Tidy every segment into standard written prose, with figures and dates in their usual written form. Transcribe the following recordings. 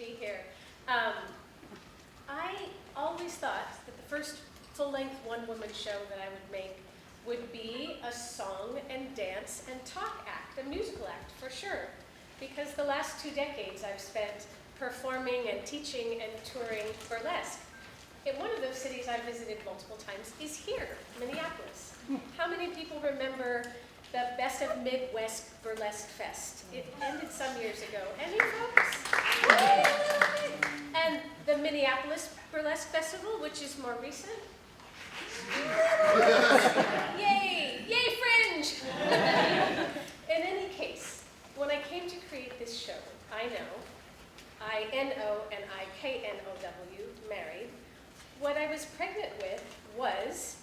be here. I always thought that the first full-length one-woman show that I would make would be a song and dance and talk act, a musical act for sure. Because the last 2 decades I've spent performing and teaching and touring burlesque. And one of those cities I've visited multiple times is here, Minneapolis. How many people remember the Best of Midwest Burlesque Fest? It ended some years ago. Any folks? And the Minneapolis Burlesque Festival, which is more recent? Yay! Yay, Fringe! In any case, when I came to create this show, I-N-O and I-K-N-O-W, married, what I was pregnant with was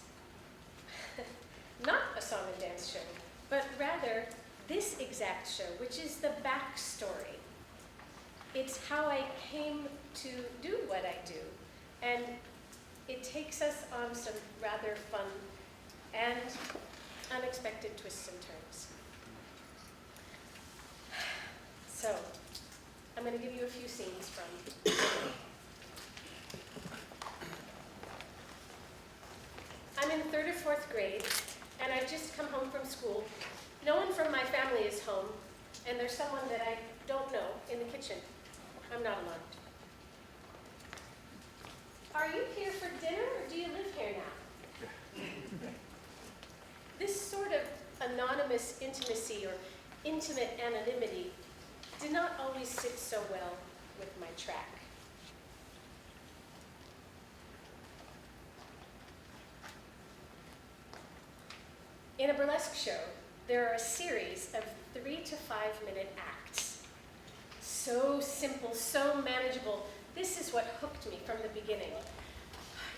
not a song and dance show, but rather this exact show, which is the backstory. It's how I came to do what I do, and it takes us on some rather fun and unexpected twists and turns. So, I'm going to give you a few scenes from. I'm in 3rd or 4th grade, and I've just come home from school. No one from my family is home, and there's someone that I don't know in the kitchen. I'm not alarmed. Are you here for dinner, or do you live here now? This sort of anonymous intimacy or intimate anonymity did not always sit so well with my track. In a burlesque show, there are a series of 3 to 5 minute acts. So simple, so manageable. This is what hooked me from the beginning.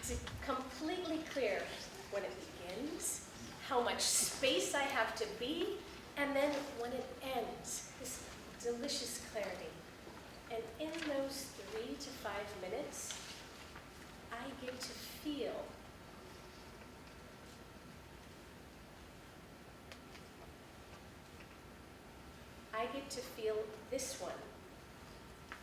It's completely clear when it begins, how much space I have to be, and then when it ends, this delicious clarity. And in those 3 to 5 minutes, I get to feel this one.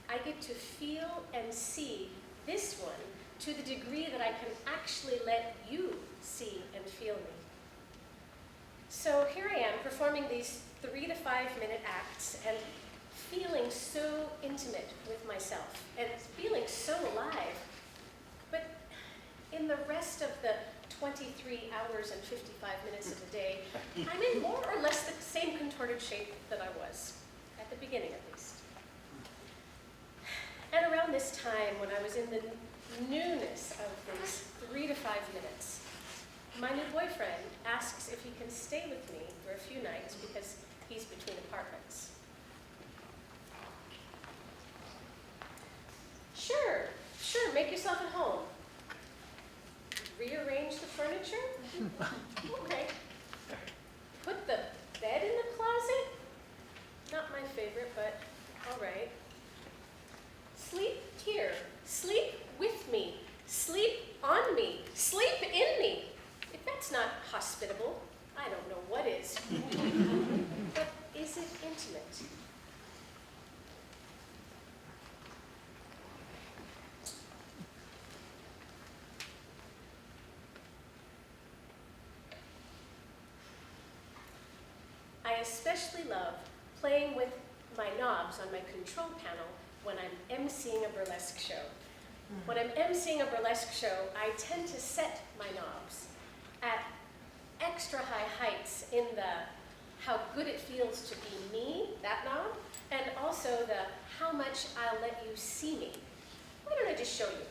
I get to feel and see this one to the degree that I can actually let you see and feel me. So here I am performing these 3 to 5 minute acts and feeling so intimate with myself and feeling so alive. But in the rest of the 23 hours and 55 minutes of the day, I'm in more or less the same contorted shape that I was, at the beginning at least. And around this time, when I was in the newness of these 3 to 5 minutes, my new boyfriend asks if he can stay with me for a few nights because he's between apartments. Sure, make yourself at home. Rearrange the furniture? Okay. Put the bed in the closet? Not my favorite, but all right. Sleep here. Sleep with me. Sleep on me. Sleep in me. If that's not hospitable, I don't know what is. But is it intimate? I especially love playing with my knobs on my control panel when I'm emceeing a burlesque show. When I'm emceeing a burlesque show, I tend to set my knobs at extra high heights in the how good it feels to be me, that knob, and also the how much I'll let you see me. Why don't I just show you?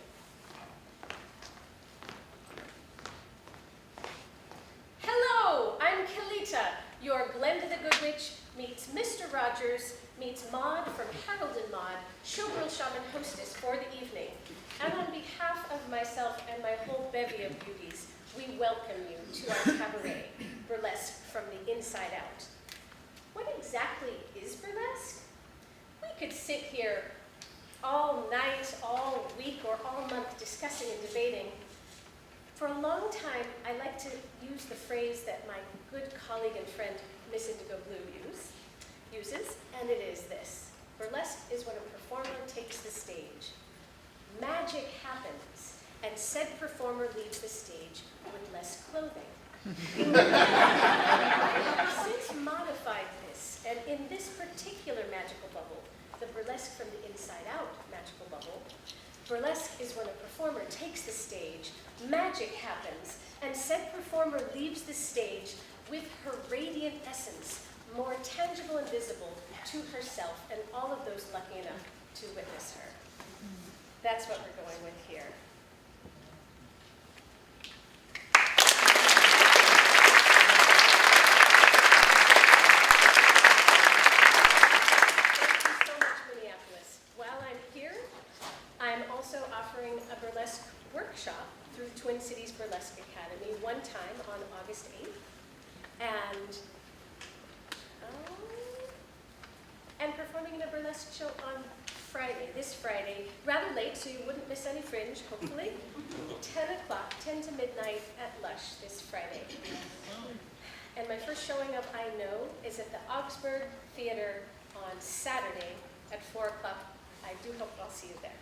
Hello, I'm Kellita, your Glenda the Good Witch meets Mr. Rogers meets Maud from Harold and Maude, Showgirl Shaman hostess for the evening. And on behalf of myself and my whole bevy of beauties, we welcome you to our cabaret, Burlesque from the Inside Out. What exactly is burlesque? We could sit here all night, all week, or all month discussing and debating. For a long time, I like to use the phrase that my good colleague and friend, Miss Indigo Blue, uses, and it is this: Burlesque is when a performer takes the stage. Magic happens, and said performer leaves the stage with less clothing. I've since modified this, and in this particular magical bubble, the burlesque from the inside out magical bubble, burlesque is when a performer takes the stage, magic happens, and said performer leaves the stage with her radiant essence, more tangible and visible to herself and all of those lucky enough to witness her. That's what we're going with here. Thank you so much, Minneapolis. While I'm here, I'm also offering a burlesque workshop through Twin Cities Burlesque Academy one time on August 8th. And performing in a burlesque show on Friday, this Friday, rather late, so you wouldn't miss any Fringe, hopefully. 10 o'clock, 10 to midnight at Lush this Friday. And my first showing of I Know is at the Augsburg Theater on Saturday at 4 o'clock. I do hope I'll see you there.